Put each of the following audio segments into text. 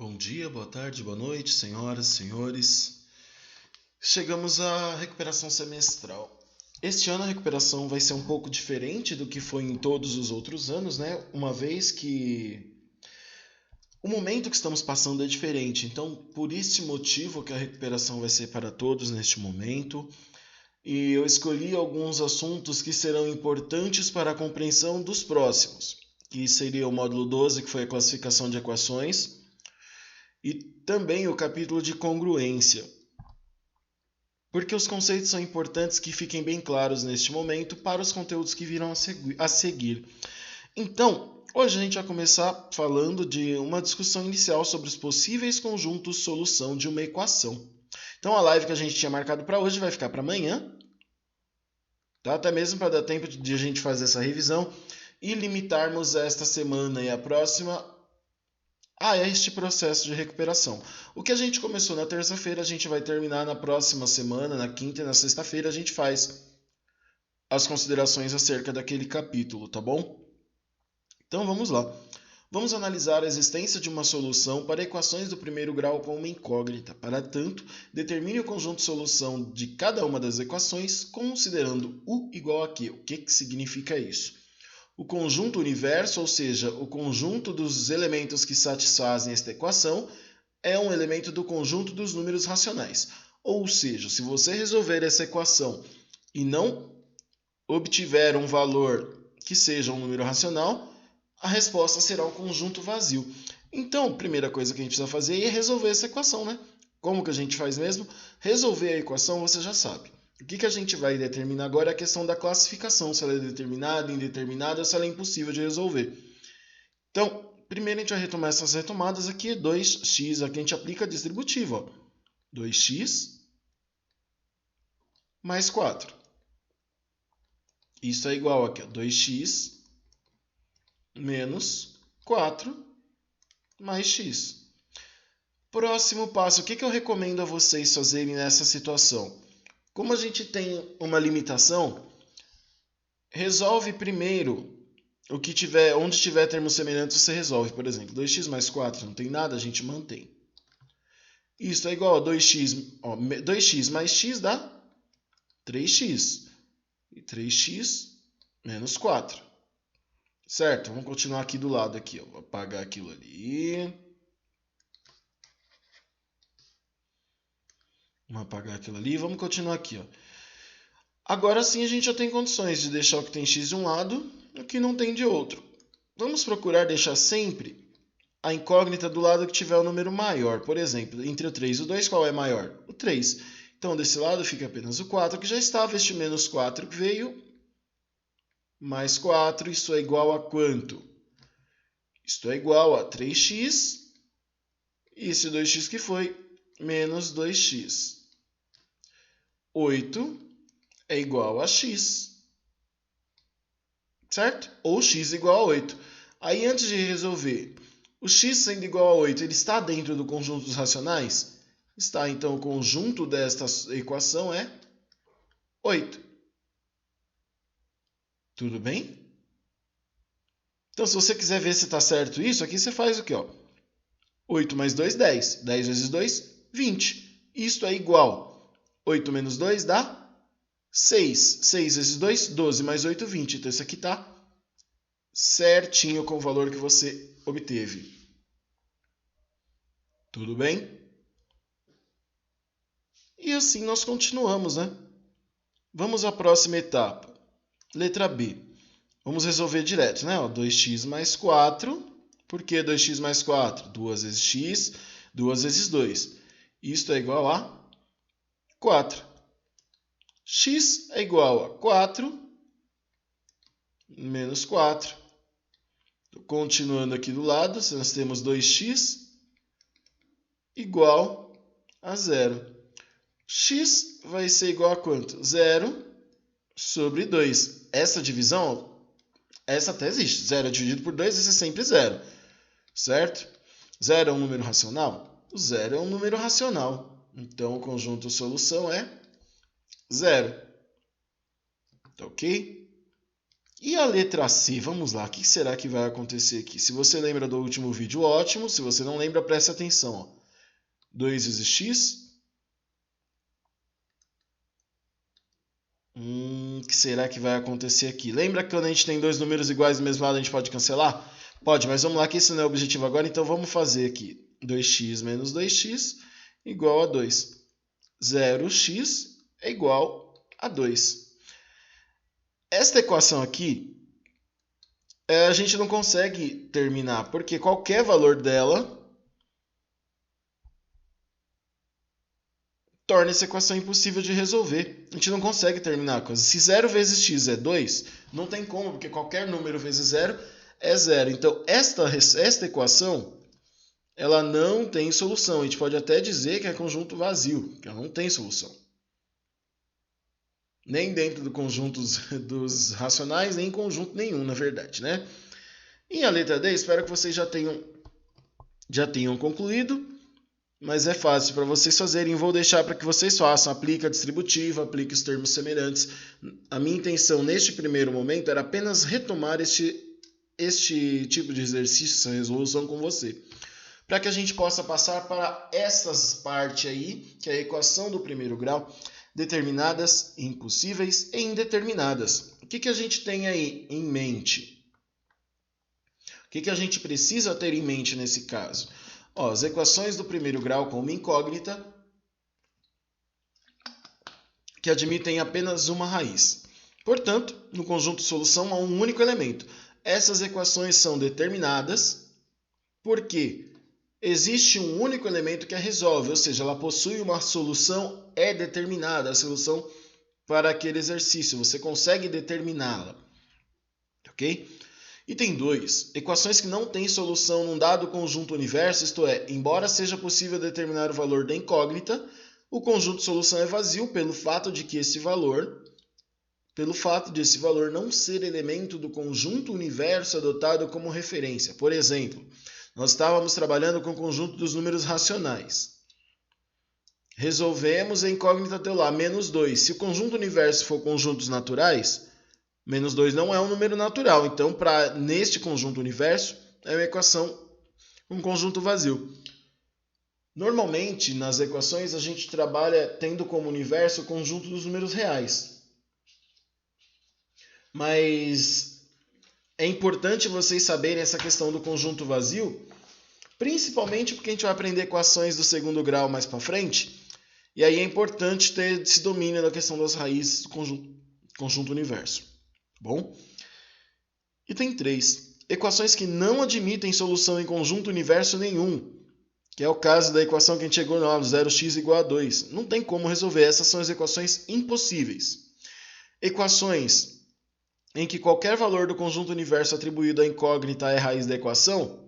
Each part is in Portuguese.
Bom dia, boa tarde, boa noite, senhoras, senhores. Chegamos à recuperação semestral. Este ano a recuperação vai ser um pouco diferente do que foi em todos os outros anos, né? Uma vez que o momento que estamos passando é diferente. Então, por esse motivo que a recuperação vai ser para todos neste momento. E eu escolhi alguns assuntos que serão importantes para a compreensão dos próximos, que seria o módulo 12, que foi a classificação de equações, e também o capítulo de congruência. Porque os conceitos são importantes que fiquem bem claros neste momento para os conteúdos que virão a seguir. Então, hoje a gente vai começar falando de uma discussão inicial sobre os possíveis conjuntos solução de uma equação. Então, a live que a gente tinha marcado para hoje vai ficar para amanhã, tá? Até mesmo para dar tempo de a gente fazer essa revisão e limitarmos esta semana e a próxima a este processo de recuperação. O que a gente começou na terça-feira, a gente vai terminar na próxima semana, na quinta e na sexta-feira, a gente faz as considerações acerca daquele capítulo, tá bom? Então vamos lá. Vamos analisar a existência de uma solução para equações do primeiro grau com uma incógnita. Para tanto, determine o conjunto de solução de cada uma das equações, considerando U igual a Q. O que significa isso? O conjunto universo, ou seja, o conjunto dos elementos que satisfazem esta equação, é um elemento do conjunto dos números racionais. Ou seja, se você resolver essa equação e não obtiver um valor que seja um número racional, a resposta será um conjunto vazio. Então, a primeira coisa que a gente precisa fazer é resolver essa equação, né? Como que a gente faz mesmo? Resolver a equação você já sabe. O que a gente vai determinar agora é a questão da classificação, se ela é determinada, indeterminada, ou se ela é impossível de resolver. Então, primeiro a gente vai retomar essas retomadas aqui, 2x, aqui a gente aplica a distributiva, ó. 2x mais 4. Isso é igual aqui, ó, 2x menos 4 mais x. Próximo passo, o que eu recomendo a vocês fazerem nessa situação? Como a gente tem uma limitação, resolve primeiro o que tiver, onde tiver termos semelhantes, você resolve. Por exemplo, 2x mais 4 não tem nada, a gente mantém. Isso é igual a 2x mais x dá 3x. E 3x menos 4. Certo? Vamos continuar aqui do lado. Aqui, ó. Vou apagar aquilo ali. Vamos apagar aquilo ali. Vamos continuar aqui, ó. Agora sim a gente já tem condições de deixar o que tem x de um lado e o que não tem de outro. Vamos procurar deixar sempre a incógnita do lado que tiver o número maior. Por exemplo, entre o 3 e o 2, qual é maior? O 3. Então, desse lado fica apenas o 4, que já estava. Este menos 4 que veio. Mais 4, isso é igual a quanto? Isto é igual a 3x. E esse 2x que foi? Menos 2x. 8 é igual a x. Certo? Ou x igual a 8. Aí, antes de resolver, o x sendo igual a 8, ele está dentro do conjunto dos racionais? Está, então o conjunto desta equação é 8. Tudo bem? Então, se você quiser ver se está certo isso, aqui você faz o quê? 8 mais 2, 10. 10 vezes 2, 20. Isto é igual. 8 menos 2 dá 6. 6 vezes 2, 12 mais 8, 20. Então, isso aqui está certinho com o valor que você obteve. Tudo bem? E assim nós continuamos, né? Vamos à próxima etapa. Letra B. Vamos resolver direto, né? 2x mais 4. Por que 2x mais 4? 2 vezes x, 2 vezes 2. Isto é igual a 4. X é igual a 4 menos 4. Continuando aqui do lado, nós temos 2x igual a 0. X vai ser igual a quanto? 0 sobre 2. Essa divisão, essa até existe. 0 dividido por 2 vai ser sempre 0. Certo? 0 é um número racional? O 0 é um número racional. Então, o conjunto solução é 0. Tá ok? E a letra C? Vamos lá, o que será que vai acontecer aqui? Se você lembra do último vídeo, ótimo. Se você não lembra, preste atenção. Ó. 2 vezes x. O que será que vai acontecer aqui? Lembra que quando a gente tem dois números iguais do mesmo lado, a gente pode cancelar? Pode, mas vamos lá que esse não é o objetivo agora, então vamos fazer aqui. 2x menos 2x igual a 2. 0x é igual a 2. Esta equação aqui, a gente não consegue terminar, porque qualquer valor dela torna essa equação impossível de resolver. A gente não consegue terminar a coisa. Se 0 vezes x é 2, não tem como, porque qualquer número vezes 0 é 0. Então, esta equação, ela não tem solução. A gente pode até dizer que é conjunto vazio, que ela não tem solução. Nem dentro do conjunto dos racionais, nem em conjunto nenhum, na verdade, né? E a letra D, espero que vocês já tenham concluído. Mas é fácil para vocês fazerem. Vou deixar para que vocês façam. Aplique a distributiva, aplique os termos semelhantes. A minha intenção neste primeiro momento era apenas retomar este tipo de exercício, essa resolução com você. Para que a gente possa passar para essas partes aí, que é a equação do primeiro grau, determinadas, impossíveis e indeterminadas. O que a gente tem aí em mente? O que a gente precisa ter em mente nesse caso? Ó, as equações do primeiro grau com uma incógnita que admitem apenas uma raiz. Portanto, no conjunto de solução há um único elemento. Essas equações são determinadas porque existe um único elemento que a resolve, ou seja, ela possui uma solução, é determinada a solução para aquele exercício. Você consegue determiná-la. Ok? Item 2. Equações que não têm solução num dado conjunto universo, isto é, embora seja possível determinar o valor da incógnita, o conjunto de solução é vazio pelo fato de esse valor não ser elemento do conjunto universo adotado como referência. Por exemplo, nós estávamos trabalhando com o conjunto dos números racionais. Resolvemos a incógnita deu lá, menos 2. Se o conjunto universo for conjuntos naturais, menos 2 não é um número natural. Então, neste conjunto universo, é uma equação, um conjunto vazio. Normalmente, nas equações, a gente trabalha tendo como universo o conjunto dos números reais. Mas é importante vocês saberem essa questão do conjunto vazio, principalmente porque a gente vai aprender equações do segundo grau mais para frente, e aí é importante ter esse domínio da questão das raízes do conjunto universo. Bom? Item 3. Equações que não admitem solução em conjunto universo nenhum, que é o caso da equação que a gente chegou lá, 0x igual a 2. Não tem como resolver. Essas são as equações impossíveis. Equações em que qualquer valor do conjunto universo atribuído à incógnita é raiz da equação.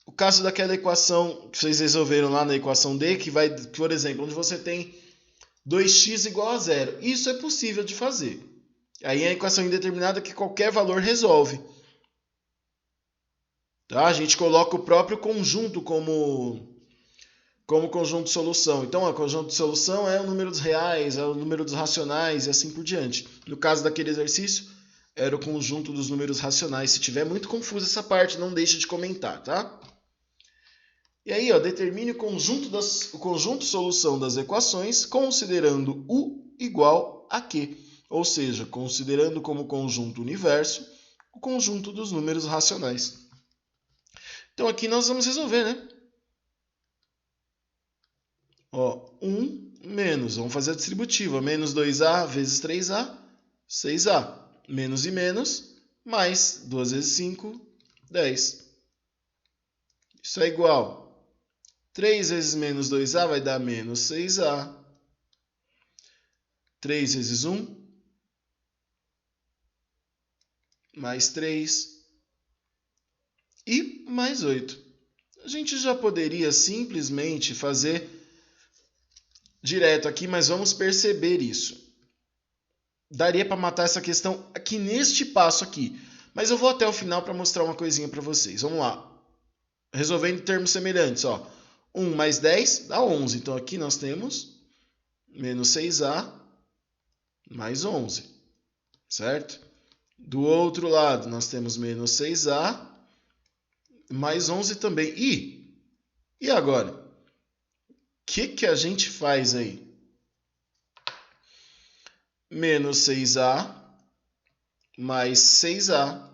O caso daquela equação que vocês resolveram lá na equação D, que vai, por exemplo, onde você tem 2x igual a 0. Isso é possível de fazer. Aí é a equação indeterminada que qualquer valor resolve. Tá? A gente coloca o próprio conjunto como conjunto de solução. Então, o conjunto de solução é o número dos reais, é o número dos racionais e assim por diante. No caso daquele exercício, era o conjunto dos números racionais. Se tiver muito confuso essa parte, não deixe de comentar, tá? E aí, ó, determine o conjunto solução das equações considerando U igual a Q. Ou seja, considerando como conjunto universo o conjunto dos números racionais. Então aqui nós vamos resolver, né? Ó, 1 menos, vamos fazer a distributiva. Menos 2A vezes 3A, 6A. Menos e menos, mais 2 vezes 5, 10. Isso é igual. 3 vezes menos 2A vai dar menos 6A. 3 vezes 1, mais 3. E mais 8. A gente já poderia simplesmente fazer direto aqui, mas vamos perceber isso. Daria para matar essa questão aqui neste passo aqui. Mas eu vou até o final para mostrar uma coisinha para vocês. Vamos lá. Resolvendo termos semelhantes, ó. 1 mais 10 dá 11. Então aqui nós temos menos 6A mais 11, certo? Do outro lado, nós temos menos 6A, mais 11 também. E agora? O que a gente faz aí? Menos 6A mais 6A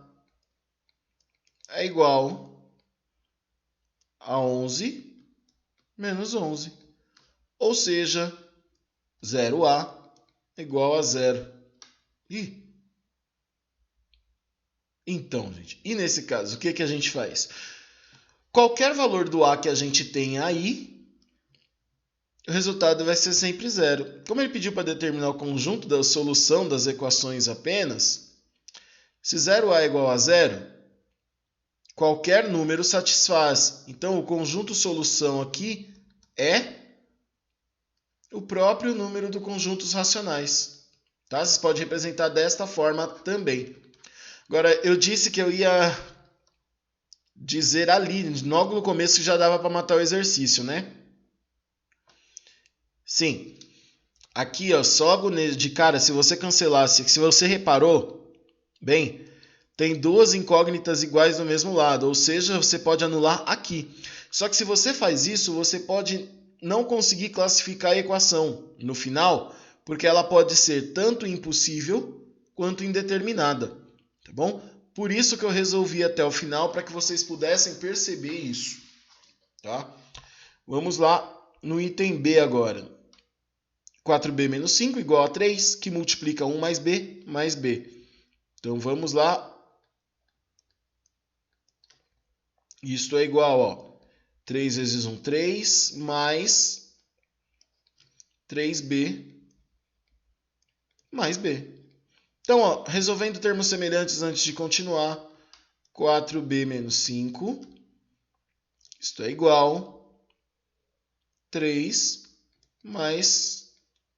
é igual a 11 menos 11. Ou seja, 0A é igual a 0. Então, gente, e nesse caso, o que a gente faz? Qualquer valor do A que a gente tenha aí, o resultado vai ser sempre 0. Como ele pediu para determinar o conjunto da solução das equações apenas, se 0A é igual a 0, qualquer número satisfaz. Então, o conjunto solução aqui é o próprio número do conjunto dos racionais. Tá? Você pode representar desta forma também. Agora, eu disse que eu ia dizer ali, logo no começo, que já dava para matar o exercício, né? Sim. Aqui, ó, só de cara, se você cancelasse, se você reparou, bem, tem duas incógnitas iguais no mesmo lado, ou seja, você pode anular aqui. Só que se você faz isso, você pode não conseguir classificar a equação no final, porque ela pode ser tanto impossível quanto indeterminada, tá bom? Por isso que eu resolvi até o final, para que vocês pudessem perceber isso, tá? Vamos lá no item B agora. 4b menos 5 igual a 3, que multiplica 1 mais b. Então, vamos lá. Isto é igual, ó, 3 vezes 1, 3, mais 3b mais b. Então, ó, resolvendo termos semelhantes antes de continuar, 4b menos 5, isto é igual 3 mais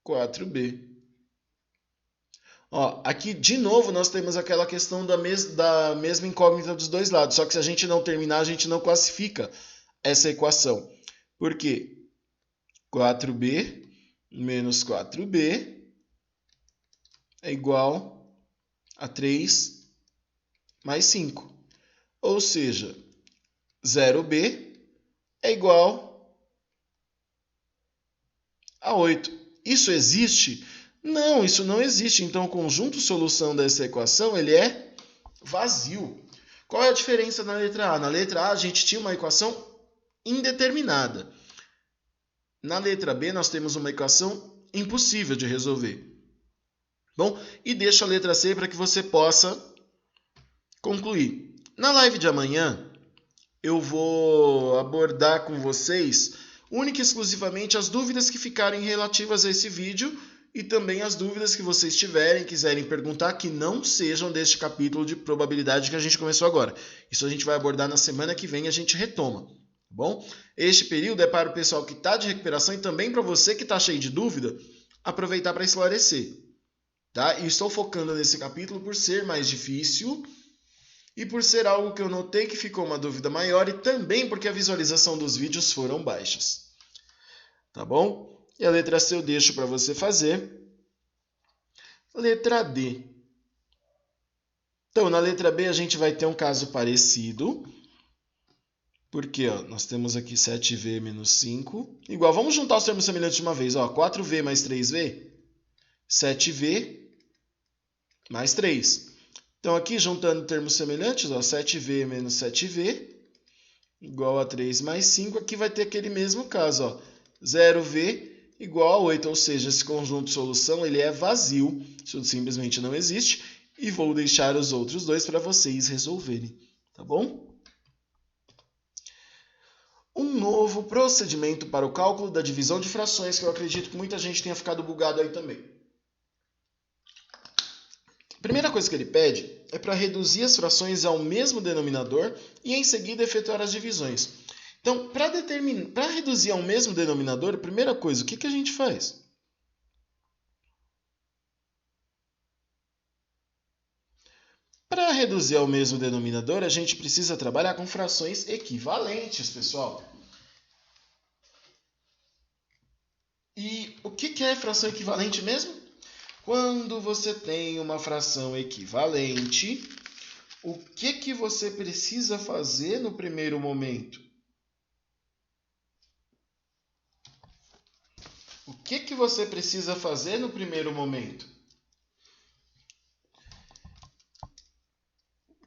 4b. Ó, aqui, de novo, nós temos aquela questão da mesma incógnita dos dois lados. Só que se a gente não terminar, a gente não classifica essa equação. Por quê? 4b menos 4b é igual a 3 mais 5. Ou seja, 0b é igual a 8. Isso existe? Não, isso não existe. Então, o conjunto solução dessa equação ele é vazio. Qual é a diferença na letra A? Na letra A, a gente tinha uma equação indeterminada. Na letra B, nós temos uma equação impossível de resolver. Bom, e deixo a letra C para que você possa concluir. Na live de amanhã, eu vou abordar com vocês única e exclusivamente as dúvidas que ficarem relativas a esse vídeo e também as dúvidas que vocês tiverem, quiserem perguntar, que não sejam deste capítulo de probabilidade que a gente começou agora. Isso a gente vai abordar na semana que vem e a gente retoma. Tá bom? Este período é para o pessoal que está de recuperação e também para você que está cheio de dúvida, aproveitar para esclarecer. Tá? E estou focando nesse capítulo por ser mais difícil e por ser algo que eu notei que ficou uma dúvida maior e também porque a visualização dos vídeos foram baixas. Tá bom? E a letra C eu deixo para você fazer. Letra D. Então, na letra B a gente vai ter um caso parecido. Porque ó, nós temos aqui 7v menos 5. Igual, vamos juntar os termos semelhantes de uma vez. Ó, 4v mais 3v, 7v mais 3. Então, aqui, juntando termos semelhantes, ó, 7v menos 7v, igual a 3 mais 5. Aqui vai ter aquele mesmo caso, ó, 0v igual a 8, ou seja, esse conjunto de solução ele é vazio, isso simplesmente não existe, e vou deixar os outros dois para vocês resolverem, tá bom? Um novo procedimento para o cálculo da divisão de frações, que eu acredito que muita gente tenha ficado bugado aí também. A primeira coisa que ele pede é para reduzir as frações ao mesmo denominador e em seguida efetuar as divisões. Então, para reduzir ao mesmo denominador, a primeira coisa, o que a gente faz? Para reduzir ao mesmo denominador, a gente precisa trabalhar com frações equivalentes, pessoal. E o que é fração equivalente mesmo? Quando você tem uma fração equivalente, o que você precisa fazer no primeiro momento? O que você precisa fazer no primeiro momento?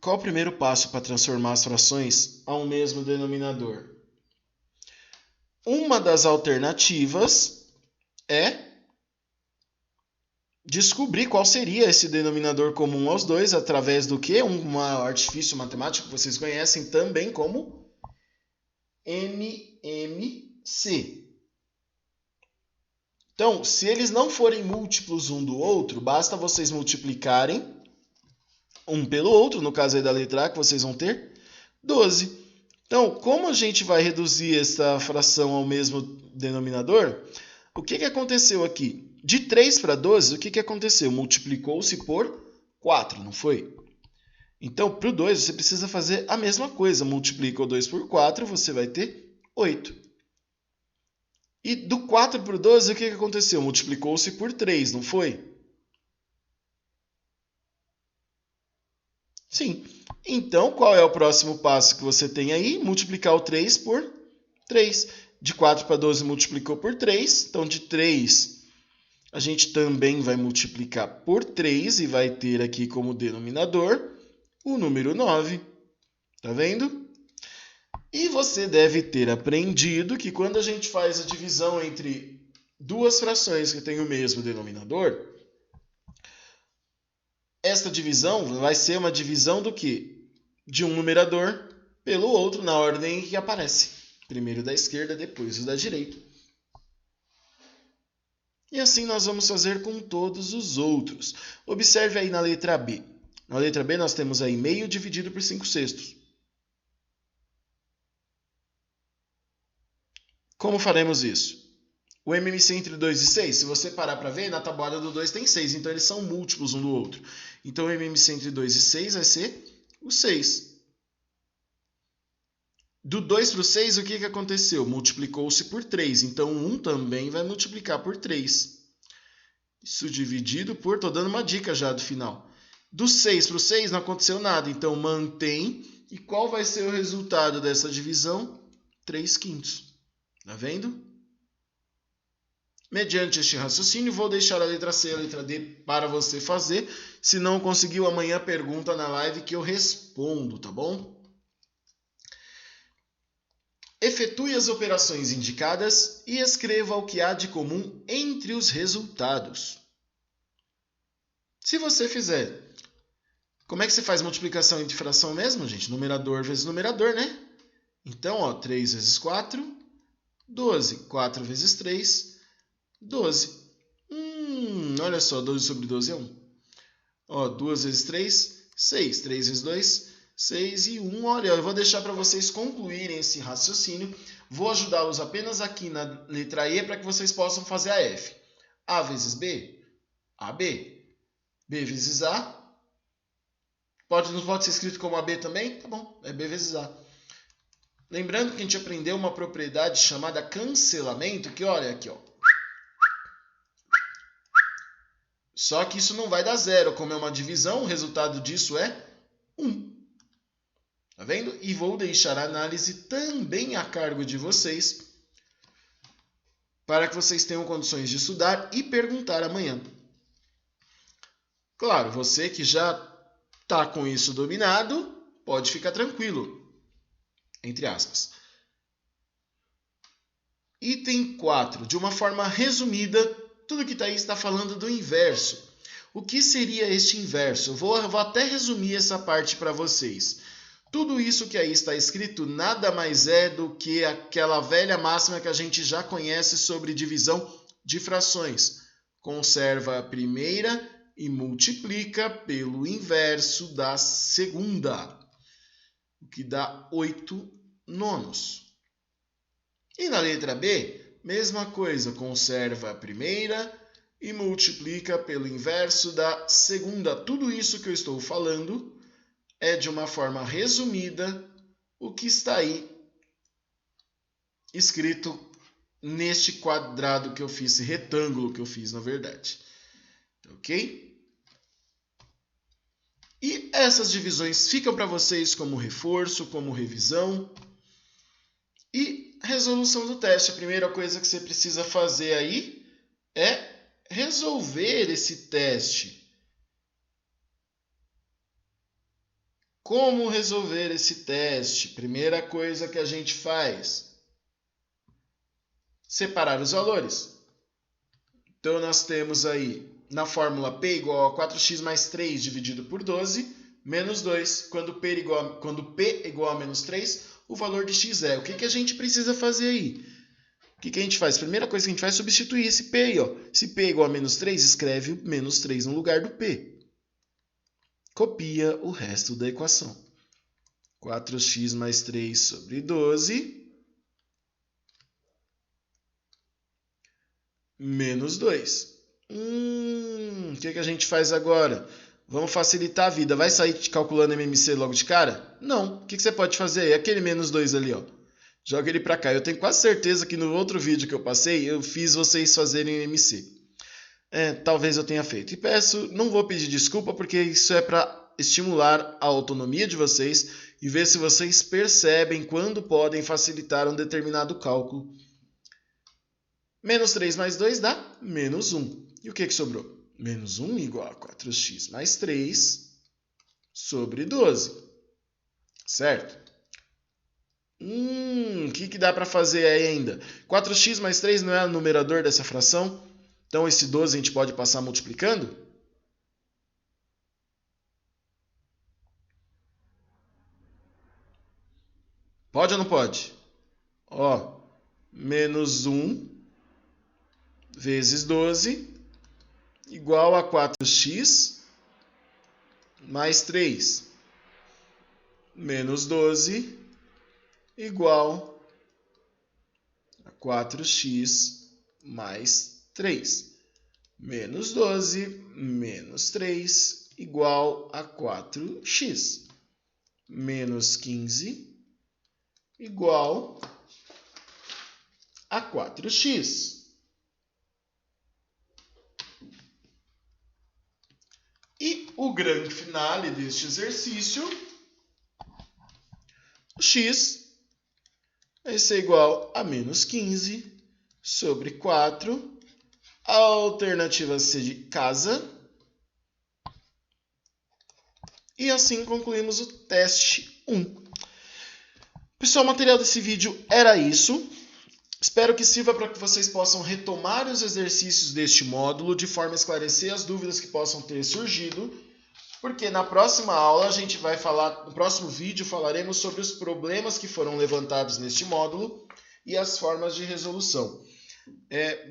Qual o primeiro passo para transformar as frações a um mesmo denominador? Uma das alternativas é descobrir qual seria esse denominador comum aos dois através do que? Um artifício matemático que vocês conhecem também como MMC. Então, se eles não forem múltiplos um do outro, basta vocês multiplicarem um pelo outro, no caso aí da letra A, que vocês vão ter 12. Então, como a gente vai reduzir essa fração ao mesmo denominador, o que aconteceu aqui? De 3 para 12, o que aconteceu? Multiplicou-se por 4, não foi? Então, para o 2, você precisa fazer a mesma coisa. Multiplica o 2 por 4, você vai ter 8. E do 4 para o 12, o que aconteceu? Multiplicou-se por 3, não foi? Sim. Então, qual é o próximo passo que você tem aí? Multiplicar o 3 por 3. De 4 para 12 multiplicou por 3. Então, de 3, a gente também vai multiplicar por 3 e vai ter aqui como denominador o número 9. Tá vendo? E você deve ter aprendido que quando a gente faz a divisão entre duas frações que têm o mesmo denominador, esta divisão vai ser uma divisão do quê? De um numerador pelo outro na ordem que aparece. Primeiro da esquerda, depois o da direita. E assim nós vamos fazer com todos os outros. Observe aí na letra B. Na letra B nós temos aí meio dividido por 5/6. Como faremos isso? O MMC entre 2 e 6, se você parar para ver, na tabuada do 2 tem 6, então eles são múltiplos um do outro. Então o MMC entre 2 e 6 vai ser o 6. Do 2 para o 6, o que aconteceu? Multiplicou-se por 3, então 1 também vai multiplicar por 3. Isso dividido por, estou dando uma dica já do final. Do 6 para o 6 não aconteceu nada, então mantém. E qual vai ser o resultado dessa divisão? 3/5. Tá vendo? Mediante este raciocínio, vou deixar a letra C e a letra D para você fazer. Se não conseguiu, amanhã pergunta na live que eu respondo, tá bom? Efetue as operações indicadas e escreva o que há de comum entre os resultados. Se você fizer, como é que você faz multiplicação entre fração mesmo, gente? Numerador vezes numerador, né? Então, ó, 3 vezes 4, 12. 4 vezes 3, 12. Olha só, 12 sobre 12 é 1. Ó, 2 vezes 3, 6. 3 vezes 2, 6 e 1. Olha, eu vou deixar para vocês concluírem esse raciocínio. Vou ajudá-los apenas aqui na letra E para que vocês possam fazer a F. A vezes B, AB. B vezes A. Não pode ser escrito como AB também? Tá bom, é B vezes A. Lembrando que a gente aprendeu uma propriedade chamada cancelamento, que olha aqui, ó. Só que isso não vai dar zero. Como é uma divisão, o resultado disso é 1. Tá vendo? E vou deixar a análise também a cargo de vocês, para que vocês tenham condições de estudar e perguntar amanhã. Claro, você que já está com isso dominado, pode ficar tranquilo, entre aspas. Item 4. De uma forma resumida, tudo que está aí está falando do inverso. O que seria este inverso? Eu vou até resumir essa parte para vocês. Tudo isso que aí está escrito nada mais é do que aquela velha máxima que a gente já conhece sobre divisão de frações. Conserva a primeira e multiplica pelo inverso da segunda, o que dá 8/9. E na letra B, mesma coisa, conserva a primeira e multiplica pelo inverso da segunda. Tudo isso que eu estou falando é de uma forma resumida o que está aí escrito neste quadrado que eu fiz, esse retângulo que eu fiz, na verdade. Ok? E essas divisões ficam para vocês como reforço, como revisão. E resolução do teste. A primeira coisa que você precisa fazer aí é resolver esse teste. Como resolver esse teste? Primeira coisa que a gente faz: separar os valores. Então, nós temos aí na fórmula P igual a 4x mais 3 dividido por 12, menos 2. Quando P igual a menos 3, o valor de x é. O que a gente precisa fazer aí? O que a gente faz? Primeira coisa que a gente faz é substituir esse P aí. Ó. Se P igual a menos 3, escreve menos 3 no lugar do P. Copia o resto da equação. 4x mais 3 sobre 12 menos 2. O que a gente faz agora? Vamos facilitar a vida. Vai sair calculando MMC logo de cara? Não. O que você pode fazer aí? Aquele menos 2 ali, ó. Joga ele para cá. Eu tenho quase certeza que no outro vídeo que eu passei, eu fiz vocês fazerem MMC. Talvez eu tenha feito. E não vou pedir desculpa, porque isso é para estimular a autonomia de vocês e ver se vocês percebem quando podem facilitar um determinado cálculo. Menos 3 mais 2 dá menos 1. E o que sobrou? Menos 1 igual a 4x mais 3 sobre 12. Certo? O que dá para fazer aí ainda? 4x mais 3 não é o numerador dessa fração? Então, esse 12 a gente pode passar multiplicando? Pode ou não pode? Ó, menos 1 vezes 12 igual a 4x mais 3. Menos 12 igual a 4x mais 3. Menos 12 menos 3 igual a 4x. Menos 15 igual a 4x. E o grande finale deste exercício, o x vai ser igual a menos 15 sobre 4. A alternativa C de casa. E assim concluímos o teste 1. Pessoal, o material desse vídeo era isso. Espero que sirva para que vocês possam retomar os exercícios deste módulo de forma a esclarecer as dúvidas que possam ter surgido, porque na próxima aula a gente vai falar, no próximo vídeo falaremos sobre os problemas que foram levantados neste módulo e as formas de resolução.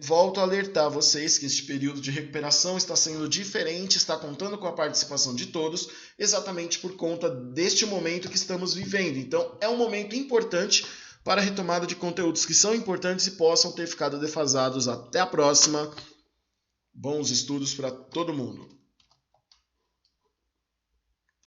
Volto a alertar vocês que este período de recuperação está sendo diferente, está contando com a participação de todos, exatamente por conta deste momento que estamos vivendo. Então, é um momento importante para a retomada de conteúdos que são importantes e possam ter ficado defasados. Até a próxima. Bons estudos para todo mundo.